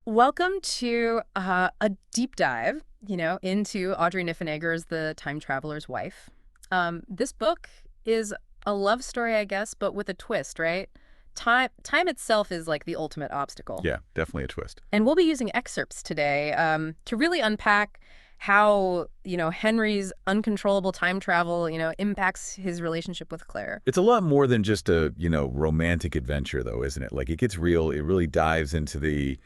Welcome to a deep dive, into Audrey Niffenegger's The Time Traveler's Wife. This book is a love story, I guess, but with a twist, right? Time itself is like the ultimate obstacle. Yeah, definitely a twist. And we'll be using excerpts today to really unpack how, Henry's uncontrollable time travel, impacts his relationship with Claire. It's a lot more than just a, romantic adventure though, isn't it? Like it gets real. It really dives into the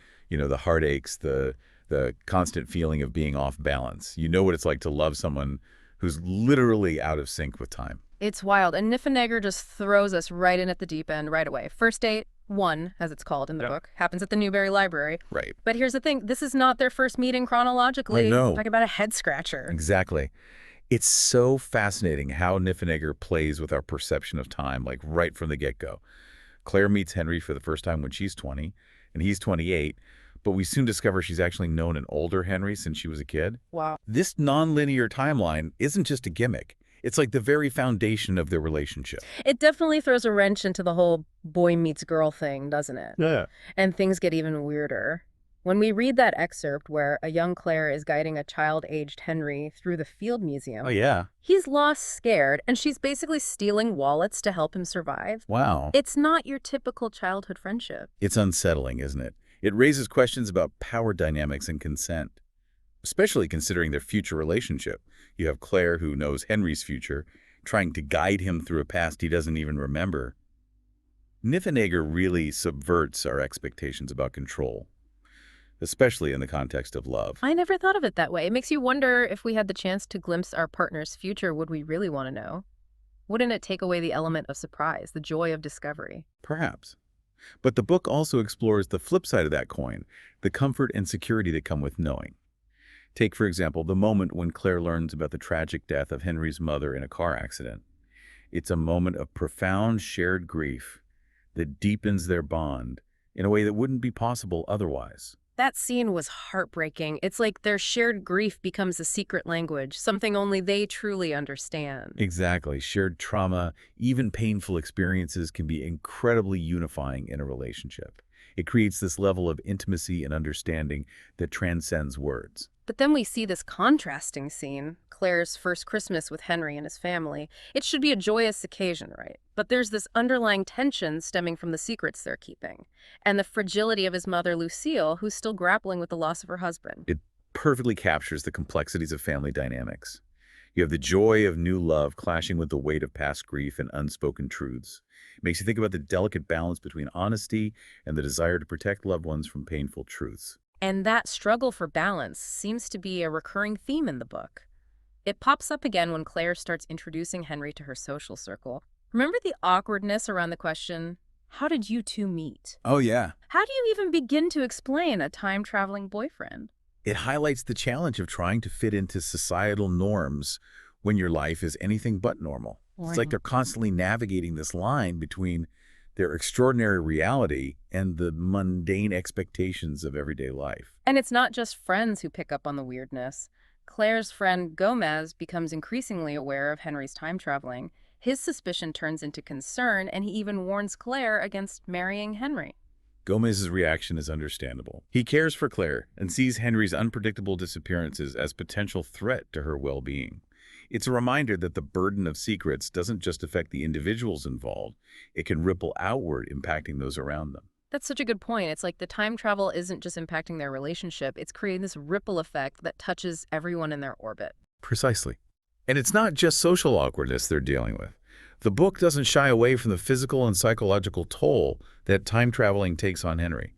heartaches, the constant feeling of being off balance. You know what it's like to love someone who's literally out of sync with time. It's wild. And Niffenegger just throws us right in at the deep end right away. First date, one, as it's called in the Yeah. book, happens at the Newberry Library. Right. But here's the thing. This is not their first meeting I chronologically. know. Talk about a head scratcher. Exactly. It's so fascinating how Niffenegger plays with our perception of time, like right from the get-go. Claire meets Henry for the first time when she's 20, and he's 28, but we soon discover she's actually known an older Henry since she was a kid. Wow. This nonlinear timeline isn't just a gimmick. It's like the very foundation of their relationship. It definitely throws a wrench into the whole boy meets girl thing, doesn't it? Yeah. And things get even weirder. When we read that excerpt where a young Claire is guiding a child-aged Henry through the Field Oh, Museum, yeah. he's lost, scared, and she's basically stealing wallets to help him survive. Wow. It's not your typical childhood friendship. It's unsettling, isn't it? It raises questions about power dynamics and consent, especially considering their future relationship. You have Claire, who knows Henry's future, trying to guide him through a past he doesn't even remember. Niffenegger really subverts our expectations about control, especially in the context of love. I never thought of it that way. It makes you wonder if we had the chance to glimpse our partner's future, would we really want to know? Wouldn't it take away the element of surprise, the joy of discovery? Perhaps. But the book also explores the flip side of that coin, the comfort and security that come with knowing. Take, for example, the moment when Claire learns about the tragic death of Henry's mother in a car accident. It's a moment of profound shared grief that deepens their bond in a way that wouldn't be possible otherwise. That scene was heartbreaking. It's like their shared grief becomes a secret language, something only they truly understand. Exactly. Shared trauma, even painful experiences can be incredibly unifying in a relationship. It creates this level of intimacy and understanding that transcends words. But then we see this contrasting scene, Claire's first Christmas with Henry and his family. It should be a joyous occasion, right? But there's this underlying tension stemming from the secrets they're keeping, and the fragility of his mother, Lucille, who's still grappling with the loss of her husband. It perfectly captures the complexities of family dynamics. You have the joy of new love clashing with the weight of past grief and unspoken truths. It makes you think about the delicate balance between honesty and the desire to protect loved ones from painful truths. And that struggle for balance seems to be a recurring theme in the book. It pops up again when Claire starts introducing Henry to her social circle. Remember the awkwardness around the question, how did you two meet? Oh, yeah. How do you even begin to explain a time-traveling boyfriend? It highlights the challenge of trying to fit into societal norms when your life is anything but normal. It's like Right. they're constantly navigating this line between their extraordinary reality and the mundane expectations of everyday life. And it's not just friends who pick up on the weirdness. Claire's friend Gomez becomes increasingly aware of Henry's time traveling. His suspicion turns into concern, and he even warns Claire against marrying Henry. Gomez's reaction is understandable. He cares for Claire and sees Henry's unpredictable disappearances as potential threat to her well-being. It's a reminder that the burden of secrets doesn't just affect the individuals involved, it can ripple outward, impacting those around them. That's such a good point. It's like the time travel isn't just impacting their relationship, it's creating this ripple effect that touches everyone in their orbit. Precisely. And it's not just social awkwardness they're dealing with. The book doesn't shy away from the physical and psychological toll that time traveling takes on Henry.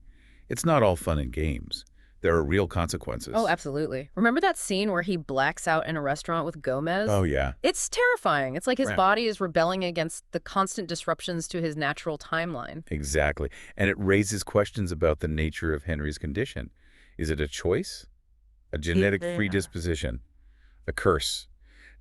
It's not all fun and games. There are real consequences. Oh, absolutely. Remember that scene where he blacks out in a restaurant with Gomez? Oh, yeah. It's terrifying. It's like his Right. body is rebelling against the constant disruptions to his natural timeline. Exactly. And it raises questions about the nature of Henry's condition. Is it a choice? A genetic Yeah. predisposition? A curse?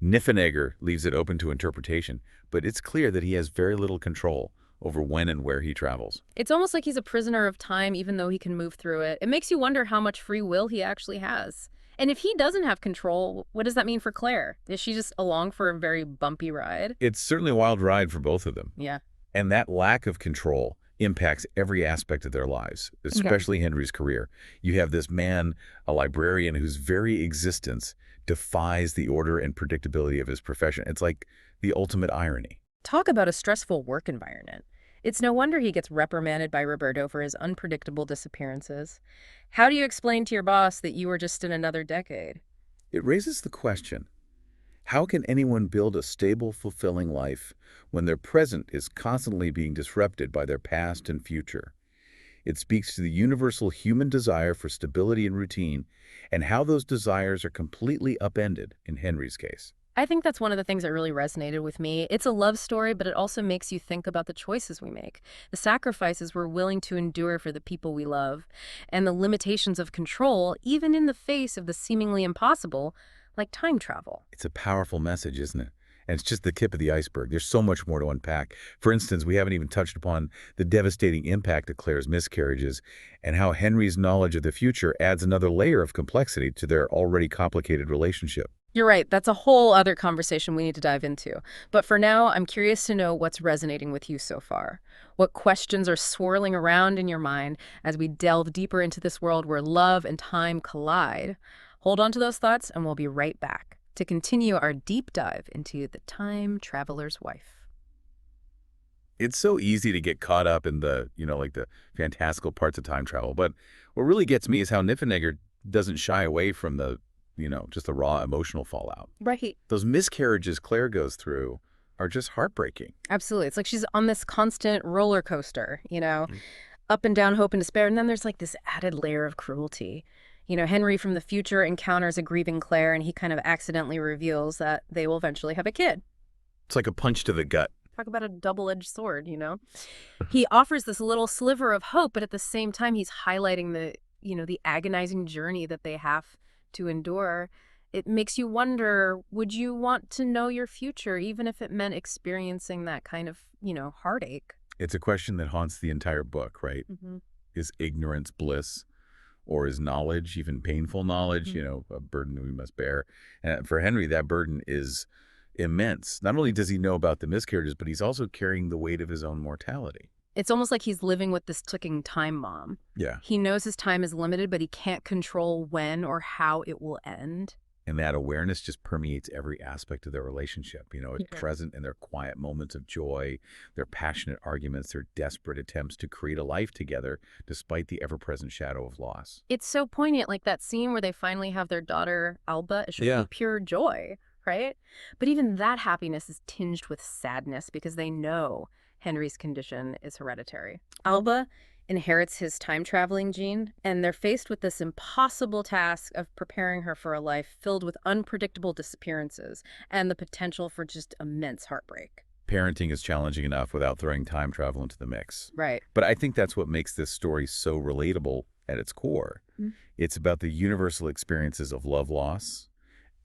Niffenegger leaves it open to interpretation, but it's clear that he has very little control over when and where he travels. It's almost like he's a prisoner of time, even though he can move through it. It makes you wonder how much free will he actually has. And if he doesn't have control, what does that mean for Claire? Is she just along for a very bumpy ride? It's certainly a wild ride for both of them. Yeah. And that lack of control impacts every aspect of their lives, Okay. especially Henry's career. You have this man, a librarian, whose very existence defies the order and predictability of his profession. It's like the ultimate irony. Talk about a stressful work environment. It's no wonder he gets reprimanded by Roberto for his unpredictable disappearances. How do you explain to your boss that you were just in another decade? It raises the question, how can anyone build a stable, fulfilling life when their present is constantly being disrupted by their past and future? It speaks to the universal human desire for stability and routine, and how those desires are completely upended in Henry's case. I think that's one of the things that really resonated with me. It's a love story, but it also makes you think about the choices we make, the sacrifices we're willing to endure for the people we love, and the limitations of control, even in the face of the seemingly impossible, like time travel. It's a powerful message, isn't it? And it's just the tip of the iceberg. There's so much more to unpack. For instance, we haven't even touched upon the devastating impact of Claire's miscarriages and how Henry's knowledge of the future adds another layer of complexity to their already complicated relationship. You're right, that's a whole other conversation we need to dive into. But for now, I'm curious to know what's resonating with you so far. What questions are swirling around in your mind as we delve deeper into this world where love and time collide? Hold on to those thoughts, and we'll be right back to continue our deep dive into The Time Traveler's Wife. It's so easy to get caught up in like the fantastical parts of time travel. But what really gets me is how Niffenegger doesn't shy away from just the raw emotional fallout. Right. Those miscarriages Claire goes through are just heartbreaking. Absolutely. It's like she's on this constant roller coaster, Mm. up and down, hope and despair. And then there's like this added layer of cruelty. Henry from the future encounters a grieving Claire, and he kind of accidentally reveals that they will eventually have a kid. It's like a punch to the gut. Talk about a double-edged sword. He offers this little sliver of hope, but at the same time, he's highlighting the agonizing journey that they have to endure. It makes you wonder, would you want to know your future, even if it meant experiencing that kind of heartache? It's a question that haunts the entire book, right? Hmm. Is ignorance bliss? Or is knowledge, even painful knowledge, a burden that we must bear? And for Henry, that burden is immense. Not only does he know about the miscarriages, but he's also carrying the weight of his own mortality. It's almost like he's living with this ticking time bomb. Yeah. He knows his time is limited, but he can't control when or how it will end. And that awareness just permeates every aspect of their relationship. It's Yeah. present in their quiet moments of joy, their passionate arguments, their desperate attempts to create a life together despite the ever-present shadow of loss. It's so poignant, like that scene where they finally have their daughter, Alba. It should Yeah. be pure joy, right? But even that happiness is tinged with sadness because they know Henry's condition is hereditary. Alba inherits his time-traveling gene, and they're faced with this impossible task of preparing her for a life filled with unpredictable disappearances and the potential for just immense heartbreak. Parenting is challenging enough without throwing time travel into the mix. Right. But I think that's what makes this story so relatable at its core. Mm. It's about the universal experiences of love loss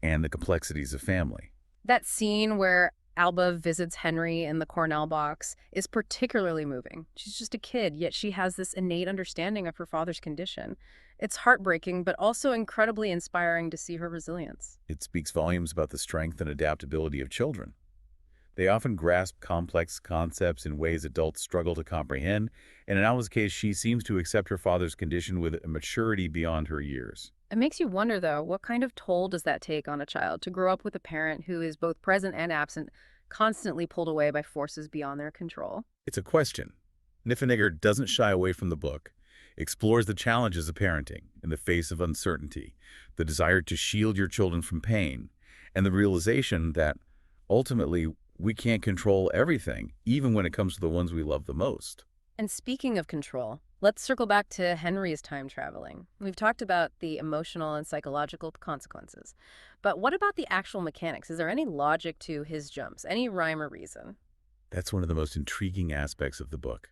and the complexities of family. That scene where Alba visits Henry in the Cornell box is particularly moving. She's just a kid, yet she has this innate understanding of her father's condition. It's heartbreaking, but also incredibly inspiring to see her resilience. It speaks volumes about the strength and adaptability of children. They often grasp complex concepts in ways adults struggle to comprehend, and in Alba's case, she seems to accept her father's condition with a maturity beyond her years. It makes you wonder, though, what kind of toll does that take on a child to grow up with a parent who is both present and absent, constantly pulled away by forces beyond their control? It's a question. Niffenegger doesn't shy away from the book, explores the challenges of parenting in the face of uncertainty, the desire to shield your children from pain, and the realization that ultimately we can't control everything, even when it comes to the ones we love the most. And speaking of control, let's circle back to Henry's time traveling. We've talked about the emotional and psychological consequences. But what about the actual mechanics? Is there any logic to his jumps? Any rhyme or reason? That's one of the most intriguing aspects of the book.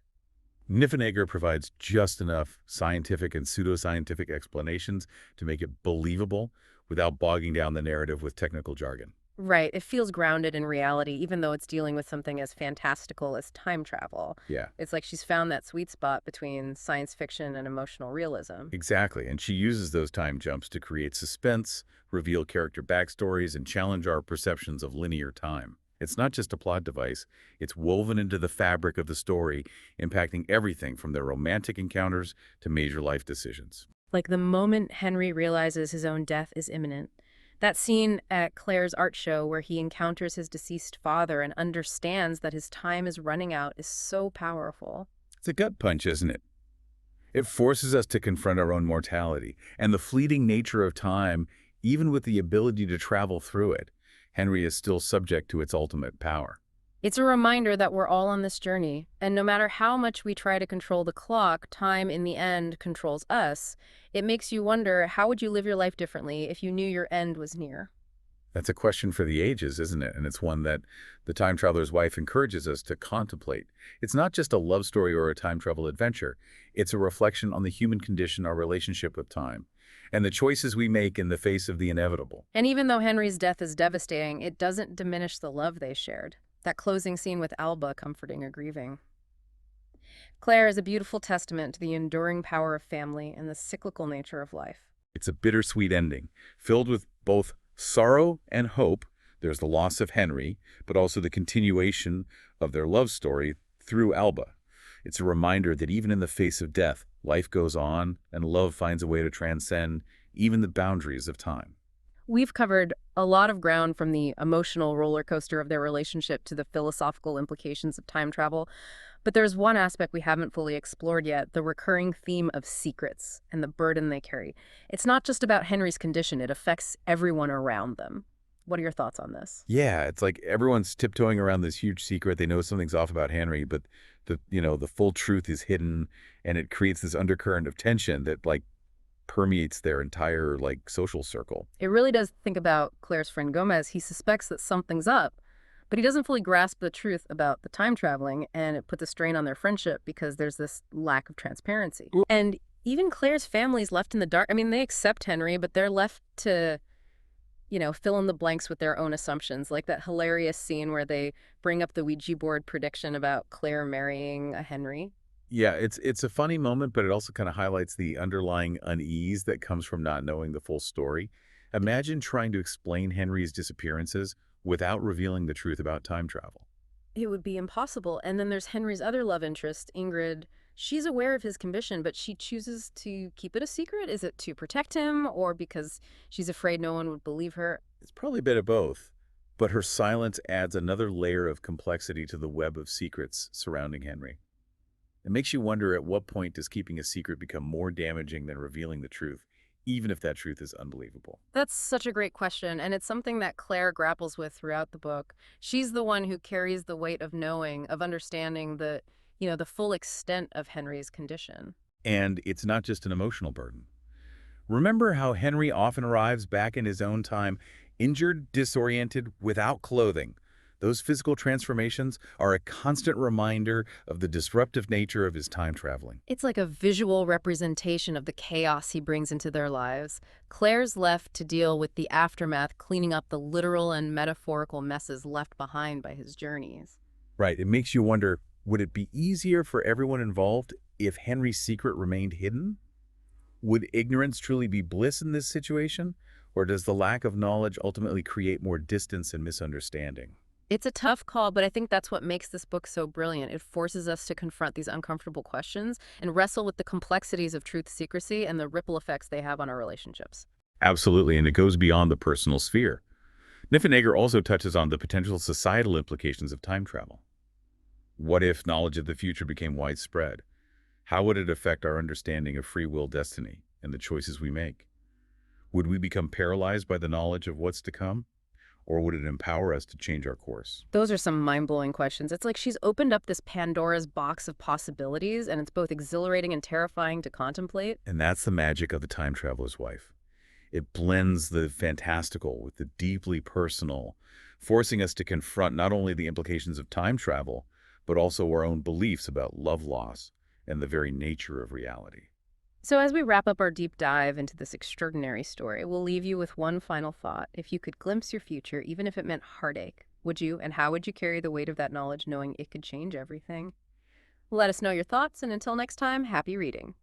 Niffenegger provides just enough scientific and pseudoscientific explanations to make it believable without bogging down the narrative with technical jargon. Right. It feels grounded in reality, even though it's dealing with something as fantastical as time travel. Yeah, It's like she's found that sweet spot between science fiction and emotional realism. exactly. And she uses those time jumps to create suspense, reveal character backstories, and challenge our perceptions of linear time. It's not just a plot device, it's woven into the fabric of the story, impacting everything from their romantic encounters to major life decisions. Like the moment Henry realizes his own death is imminent. That scene at Claire's art show where he encounters his deceased father and understands that his time is running out is so powerful. It's a gut punch, isn't it? It forces us to confront our own mortality and the fleeting nature of time, even with the ability to travel through it. Henry is still subject to its ultimate power. It's a reminder that we're all on this journey, and no matter how much we try to control the clock, time in the end controls us. It makes you wonder, how would you live your life differently if you knew your end was near? That's a question for the ages, isn't it? And it's one that the time traveler's wife encourages us to contemplate. It's not just a love story or a time travel adventure. It's a reflection on the human condition, our relationship with time, and the choices we make in the face of the inevitable. And even though Henry's death is devastating, it doesn't diminish the love they shared. That closing scene with Alba comforting or grieving. Claire is a beautiful testament to the enduring power of family and the cyclical nature of life. It's a bittersweet ending, filled with both sorrow and hope. There's the loss of Henry, but also the continuation of their love story through Alba. It's a reminder that even in the face of death, life goes on and love finds a way to transcend even the boundaries of time. We've covered a lot of ground, from the emotional roller coaster of their relationship to the philosophical implications of time travel. But there's one aspect we haven't fully explored yet, the recurring theme of secrets and the burden they carry. It's not just about Henry's condition, it affects everyone around them. What are your thoughts on this? Yeah, it's like everyone's tiptoeing around this huge secret. They know something's off about Henry, but the full truth is hidden, and it creates this undercurrent of tension that permeates their entire social circle. It really does think about Claire's friend Gomez. He suspects that something's up, but he doesn't fully grasp the truth about the time traveling, and it puts a strain on their friendship because there's this lack of transparency. And even Claire's family's left in the dark. I mean, they accept Henry, but they're left to, fill in the blanks with their own assumptions, like that hilarious scene where they bring up the Ouija board prediction about Claire marrying a Henry. Yeah, it's a funny moment, but it also kind of highlights the underlying unease that comes from not knowing the full story. Imagine trying to explain Henry's disappearances without revealing the truth about time travel. It would be impossible. And then there's Henry's other love interest, Ingrid. She's aware of his condition, but she chooses to keep it a secret. Is it to protect him or because she's afraid no one would believe her? It's probably a bit of both, but her silence adds another layer of complexity to the web of secrets surrounding Henry. It makes you wonder, at what point does keeping a secret become more damaging than revealing the truth, even if that truth is unbelievable? That's such a great question, and it's something that Claire grapples with throughout the book. She's the one who carries the weight of knowing, of understanding the full extent of Henry's condition. And it's not just an emotional burden. Remember how Henry often arrives back in his own time, injured, disoriented, without clothing. Those physical transformations are a constant reminder of the disruptive nature of his time traveling. It's like a visual representation of the chaos he brings into their lives. Claire's left to deal with the aftermath, cleaning up the literal and metaphorical messes left behind by his journeys. Right, it makes you wonder, would it be easier for everyone involved if Henry's secret remained hidden? Would ignorance truly be bliss in this situation? Or does the lack of knowledge ultimately create more distance and misunderstanding? It's a tough call, but I think that's what makes this book so brilliant. It forces us to confront these uncomfortable questions and wrestle with the complexities of truth, secrecy, and the ripple effects they have on our relationships. Absolutely, and it goes beyond the personal sphere. Niffenegger also touches on the potential societal implications of time travel. What if knowledge of the future became widespread? How would it affect our understanding of free will, destiny, and the choices we make? Would we become paralyzed by the knowledge of what's to come? Or would it empower us to change our course? Those are some mind-blowing questions. It's like she's opened up this Pandora's box of possibilities, and it's both exhilarating and terrifying to contemplate. And that's the magic of The Time Traveler's Wife. It blends the fantastical with the deeply personal, forcing us to confront not only the implications of time travel, but also our own beliefs about love loss and the very nature of reality. So as we wrap up our deep dive into this extraordinary story, we'll leave you with one final thought. If you could glimpse your future, even if it meant heartache, would you, and how would you carry the weight of that knowledge knowing it could change everything? Let us know your thoughts, and until next time, happy reading.